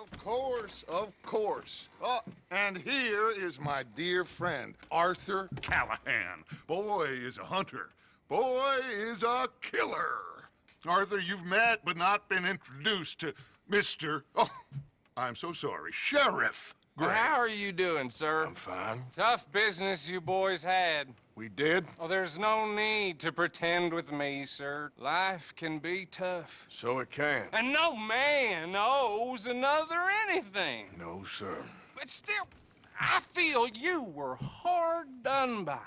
Of course, of course. Oh, and here is my dear friend, Arthur Callahan. Boy is a hunter. Boy is a killer. Arthur, you've met but not been introduced to Mr. Oh, I'm so sorry, Sheriff Gray. How are you doing, sir? I'm fine. Tough business you boys had. We did? Oh, there's no need to pretend with me, sir. Life can be tough. So it can. And no man owes another anything. No, sir. But still, I feel you were hard done by.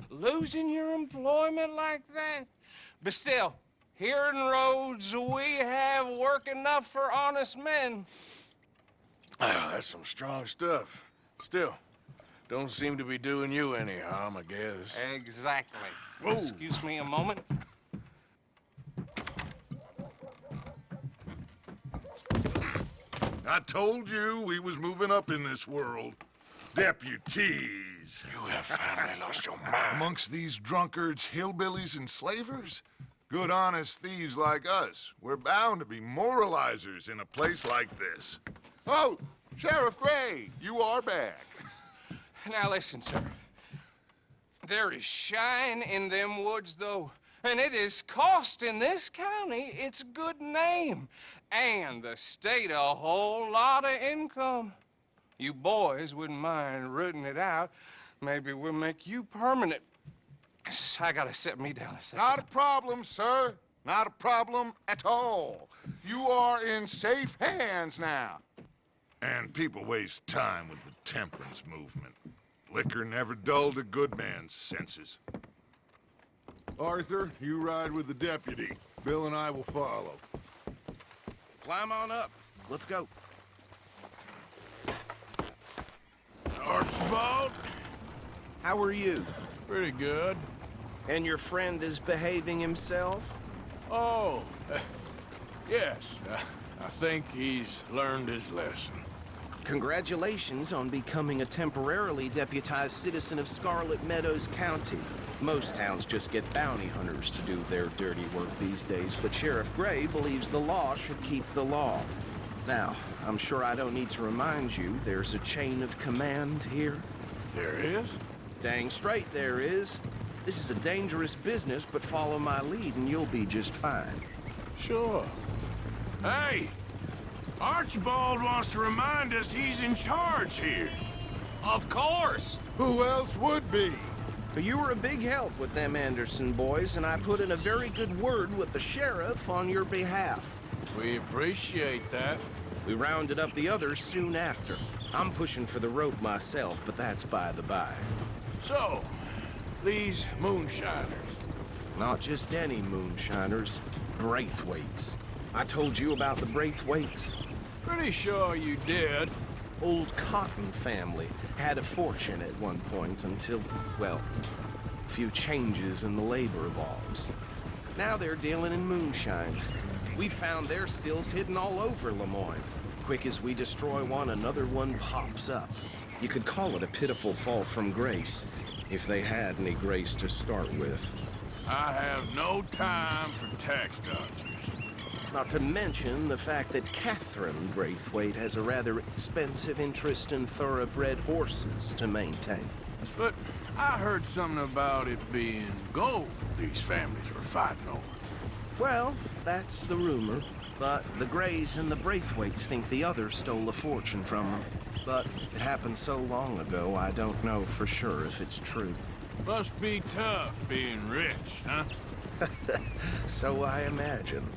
Losing your employment like that. But still, here in Rhodes, we have work enough for honest men. Oh, that's some strong stuff. Still, don't seem to be doing you any harm, I guess. Exactly. Whoa. Excuse me a moment. I told you we was moving up in this world. Deputies. You have finally lost your mind. Amongst these drunkards, hillbillies, and slavers? Good, honest thieves like us. We're bound to be moralizers in a place like this. Oh, Sheriff Gray, you are back. Now listen, sir. There is shine in them woods, though, and it is costing this county its good name and the state a whole lot of income. You boys wouldn't mind rooting it out. Maybe we'll make you permanent. I gotta set me down a second. Not a problem, sir. Not a problem at all. You are in safe hands now. And people waste time with the temperance movement. Liquor never dulled a good man's senses. Arthur, you ride with the deputy. Bill and I will follow. Climb on up. Let's go. Archibald? How are you? Pretty good. And your friend is behaving himself? Oh, yes. I think he's learned his lesson. Congratulations on becoming a temporarily deputized citizen of Scarlet Meadows County. Most towns just get bounty hunters to do their dirty work these days, but Sheriff Gray believes the law should keep the law. Now, I'm sure I don't need to remind you, there's a chain of command here. There is? Dang straight there is. This is a dangerous business, but follow my lead and you'll be just fine. Sure. Hey! Archibald wants to remind us he's in charge here. Of course. Who else would be? You were a big help with them Anderson boys, and I put in a very good word with the sheriff on your behalf. We appreciate that. We rounded up the others soon after. I'm pushing for the rope myself, but that's by the by. So, these moonshiners. Not just any moonshiners, Braithwaites. I told you about the Braithwaites. Pretty sure you did. Old Cotton family had a fortune at one point until, well, a few changes in the labor laws. Now they're dealing in moonshine. We found their stills hidden all over Lemoyne. Quick as we destroy one, another one pops up. You could call it a pitiful fall from grace, if they had any grace to start with. I have no time for tax dodgers. Not to mention the fact that Catherine Braithwaite has a rather expensive interest in thoroughbred horses to maintain. But I heard something about it being gold these families were fighting over. Well, that's the rumor. But the Grays and the Braithwaites think the others stole a fortune from them. But it happened so long ago, I don't know for sure if it's true. Must be tough being rich, huh? So I imagine.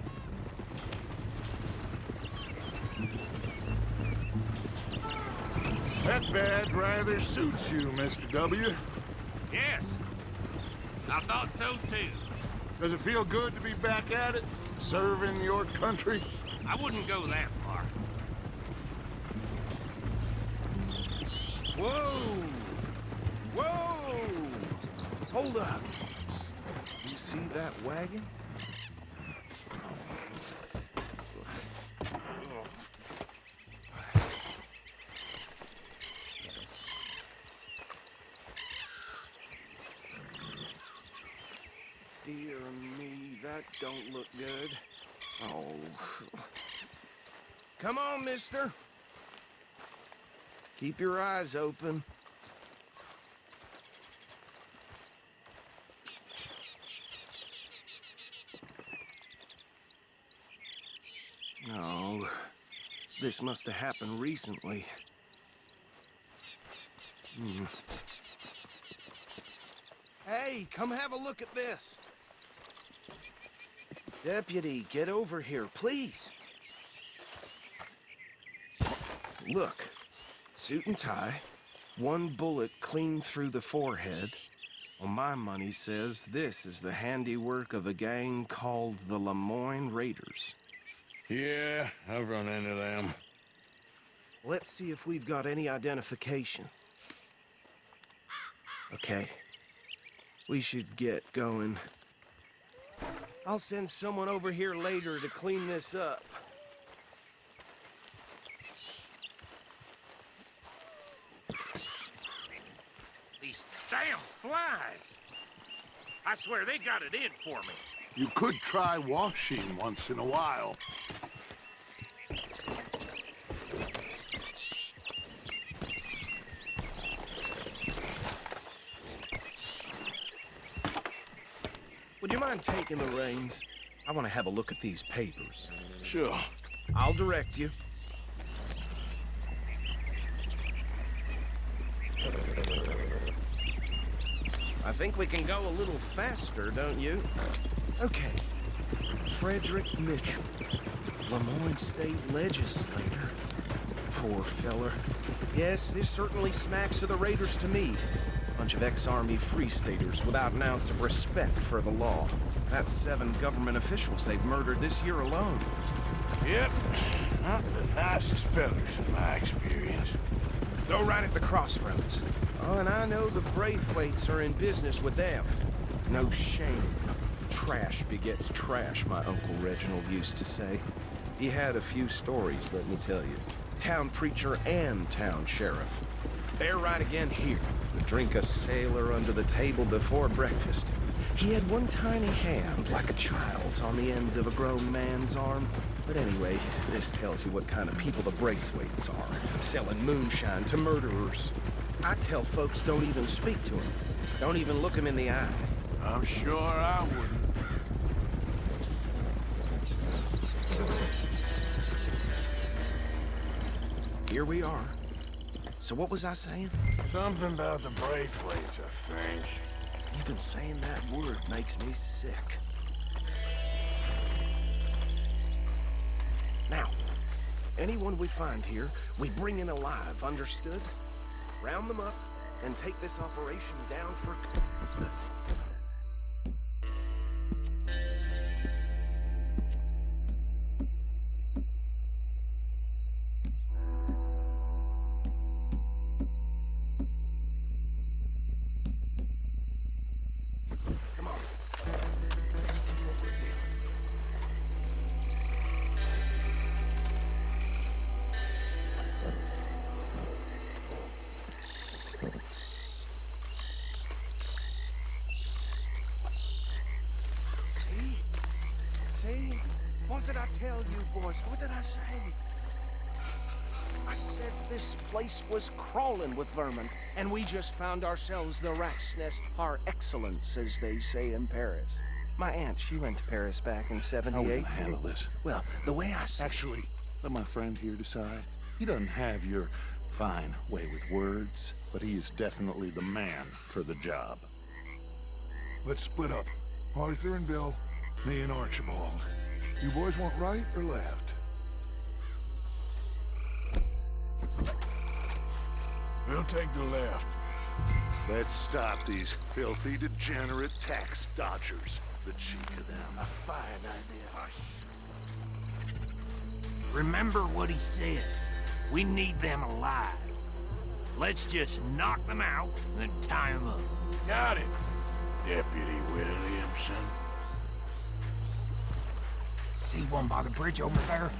That badge rather suits you, Mr. W. Yes, I thought so too. Does it feel good to be back at it, serving your country? I wouldn't go that far. Whoa! Whoa! Hold up. You see that wagon? Dear me, that don't look good. Oh. Come on, mister. Keep your eyes open. No, this must have happened recently. Hey, come have a look at this. Deputy, get over here, please. Look, suit and tie, one bullet clean through the forehead. Well, my money says this is the handiwork of a gang called the Lemoyne Raiders. Yeah, I've run into them. Let's see if we've got any identification. Okay. We should get going. I'll send someone over here later to clean this up. These damn flies! I swear they got it in for me. You could try washing once in a while. Would you mind taking the reins? I want to have a look at these papers. Sure. I'll direct you. I think we can go a little faster, don't you? Okay. Frederick Mitchell, Lemoyne State Legislator. Poor feller. Yes, this certainly smacks of the Raiders to me. Bunch of ex-Army Free Staters without an ounce of respect for the law. That's 7 government officials they've murdered this year alone. Yep. Not the nicest fellas in my experience. Go right at the crossroads. Oh, and I know the Braithwaites are in business with them. No shame. Trash begets trash, my Uncle Reginald used to say. He had a few stories, let me tell you. Town preacher and town sheriff. They're right again here. Drink a sailor under the table before breakfast. He had one tiny hand, like a child's, on the end of a grown man's arm. But anyway, this tells you what kind of people the Braithwaites are, selling moonshine to murderers. I tell folks don't even speak to him. Don't even look him in the eye. I'm sure I wouldn't. Here we are. So what was I saying? Something about the Braithwaites, I think. Even saying that word makes me sick. Now, anyone we find here, we bring in alive, understood? Round them up and take this operation down for... See? What did I tell you, boys? What did I say? I said this place was crawling with vermin, and we just found ourselves the rat's nest par excellence, as they say in Paris. My aunt, she went to Paris back in '78. How will I handle this? Well, the way I see... Actually, let my friend here decide. He doesn't have your fine way with words, but he is definitely the man for the job. Let's split up. Arthur and Bill, me and Archibald. You boys want right or left? We'll take the left. Let's stop these filthy, degenerate tax dodgers. The cheek of them. A fine idea. Remember what he said. We need them alive. Let's just knock them out and then tie them up. Got it, Deputy Williamson. See one by the bridge over there?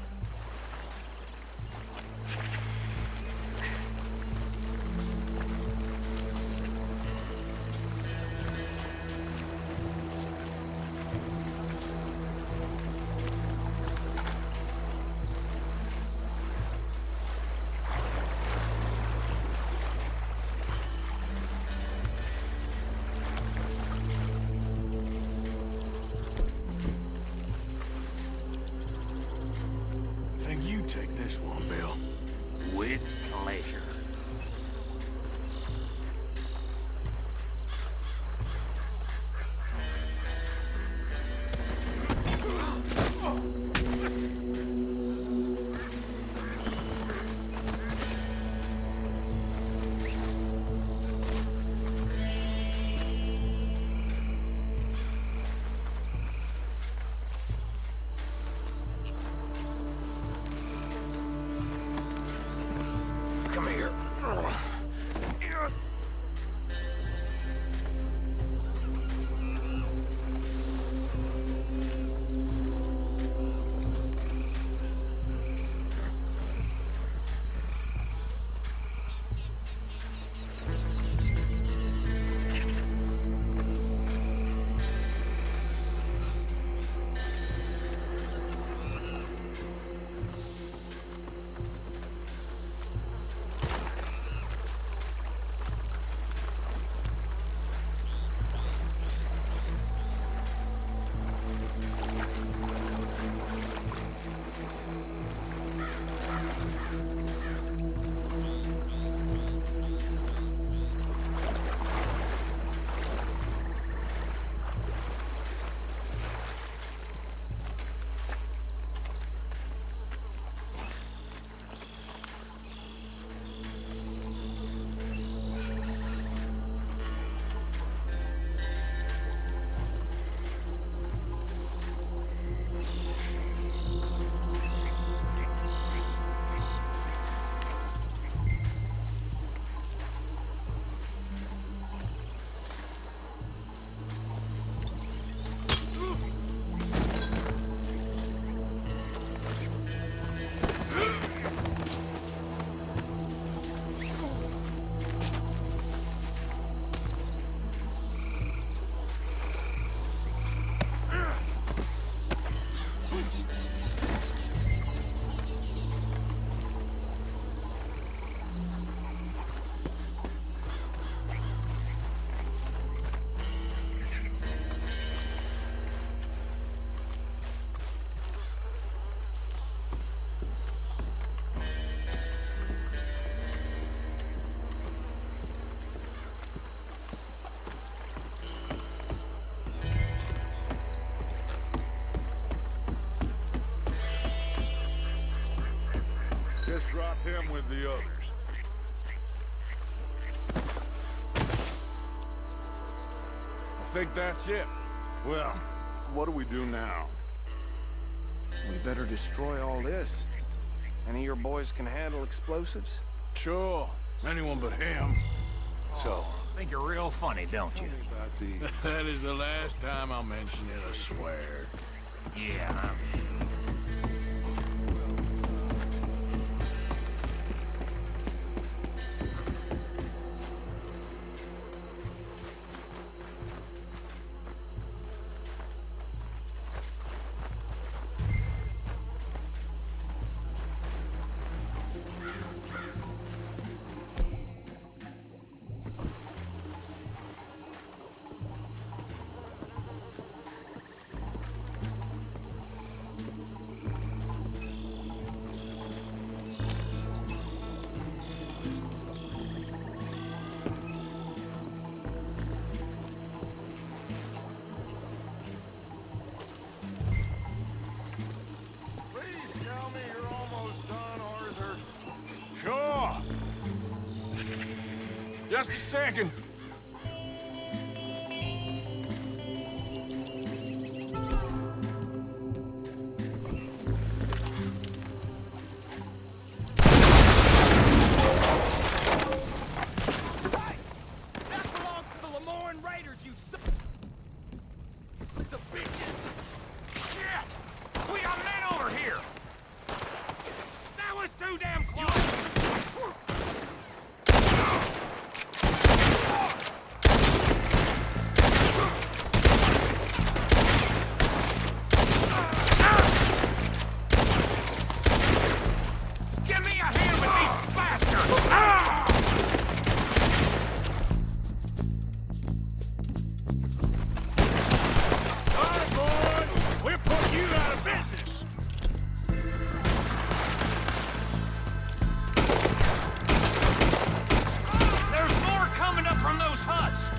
the others. I think that's it. Well, what do we do now? We better destroy all this. Any of your boys can handle explosives? Sure, anyone but him. So, Think you're real funny, don't you? about the... That is the last time I'll mention it, I swear. Yeah, I'm sure. Please tell me you're almost done, Arthur. Sure. Just a second. That belongs to the Lemoran Raiders, you son the bitches! Shit! We got men over here! That was too damn close! Give me a hand with these bastards! All right, boys. We'll put you out of business. There's more coming up from those huts!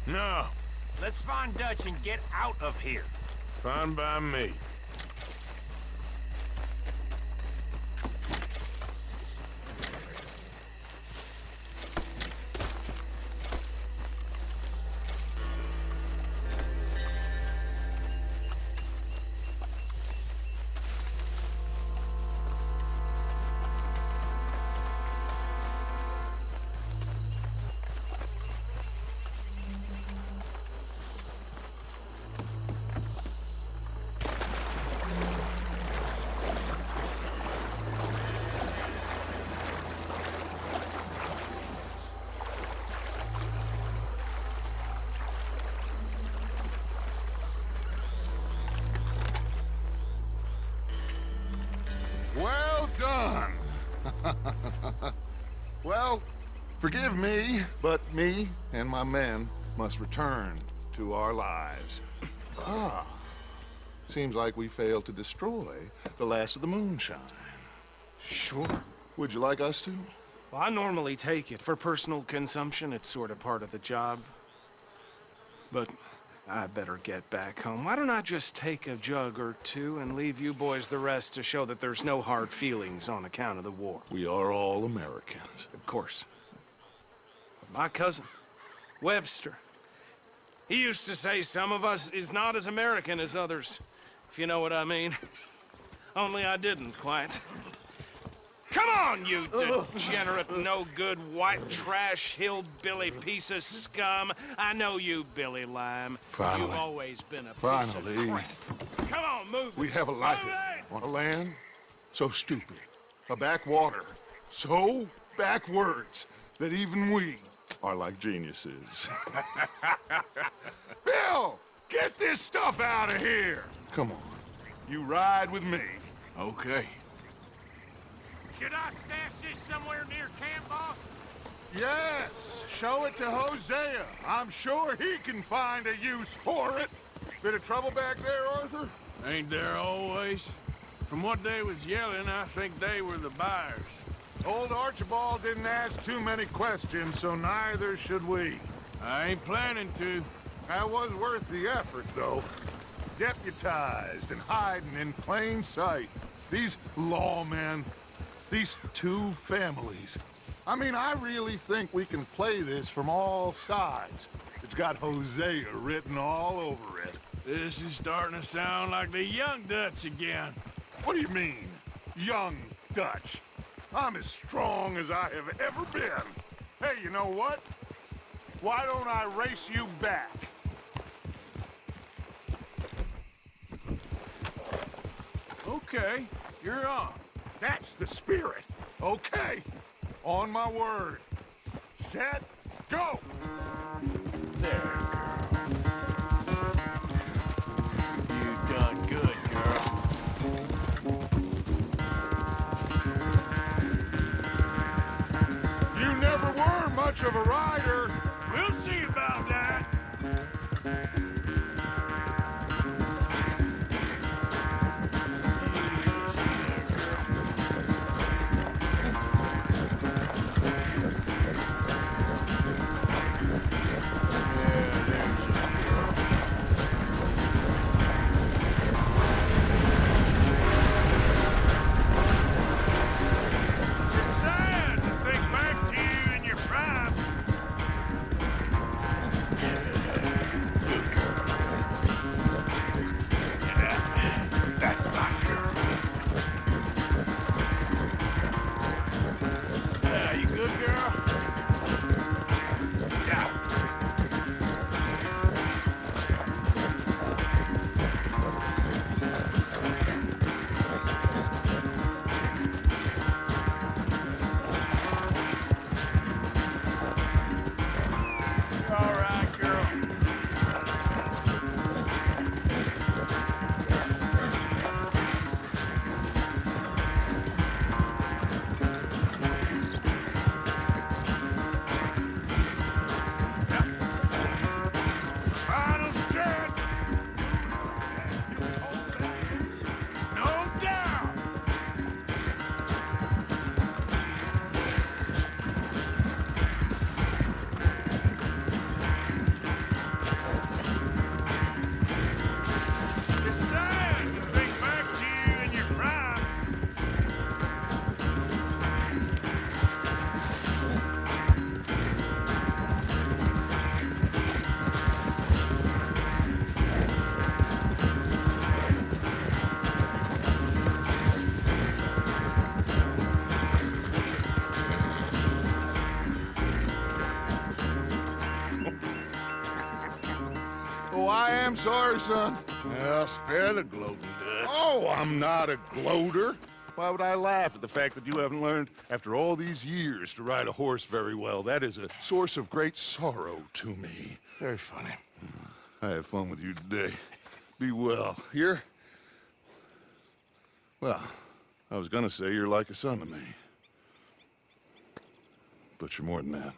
No, Let's find Dutch and get out of here. fine by me. Well done. Well, forgive me, but me and my men must return to our lives. Ah, Seems like we failed to destroy the last of the moonshine. Sure. Would you like us to? Well, I normally take it. For personal consumption, it's sort of part of the job. But I better get back home. Why don't I just take a jug or two and leave you boys the rest to show that there's no hard feelings on account of the war? We are all Americans. Of course. My cousin, Webster, he used to say some of us is not as American as others, if you know what I mean. Only I didn't quite. Come on, you degenerate, no-good, white trash, hillbilly piece of scum. I know you, Billy Lime. Finally. You've always been a piece Finally. of crap. Come on, move We it. have a life Move it. on a land so stupid, a backwater so backwards that even we are like geniuses. Bill, get this stuff out of here. Come on, you ride with me. Okay. Should I stash this somewhere near camp, boss? Yes, show it to Hosea. I'm sure he can find a use for it. Bit of trouble back there, Arthur? Ain't there always? From what they was yelling, I think they were the buyers. Old Archibald didn't ask too many questions, so neither should we. I ain't planning to. That was worth the effort, though. Deputized and hiding in plain sight. These lawmen, these two families. I mean, I really think we can play this from all sides. It's got Hosea written all over it. This is starting to sound like the Young Dutch again. What do you mean, young Dutch? I'm as strong as I have ever been. Hey, you know what? Why don't I race you back? Okay, you're on. That's the spirit. Okay. On my word. Set, go! There, girl. You done good, girl. You never were much of a rider. We'll see about that. I am sorry, son. Well, spare the gloating, Dutch. Oh, I'm not a gloater. Why would I laugh at the fact that you haven't learned, after all these years, to ride a horse very well? That is a source of great sorrow to me. Very funny. I had fun with you today. Be well. Here? Well, I was gonna say you're like a son to me. But you're more than that.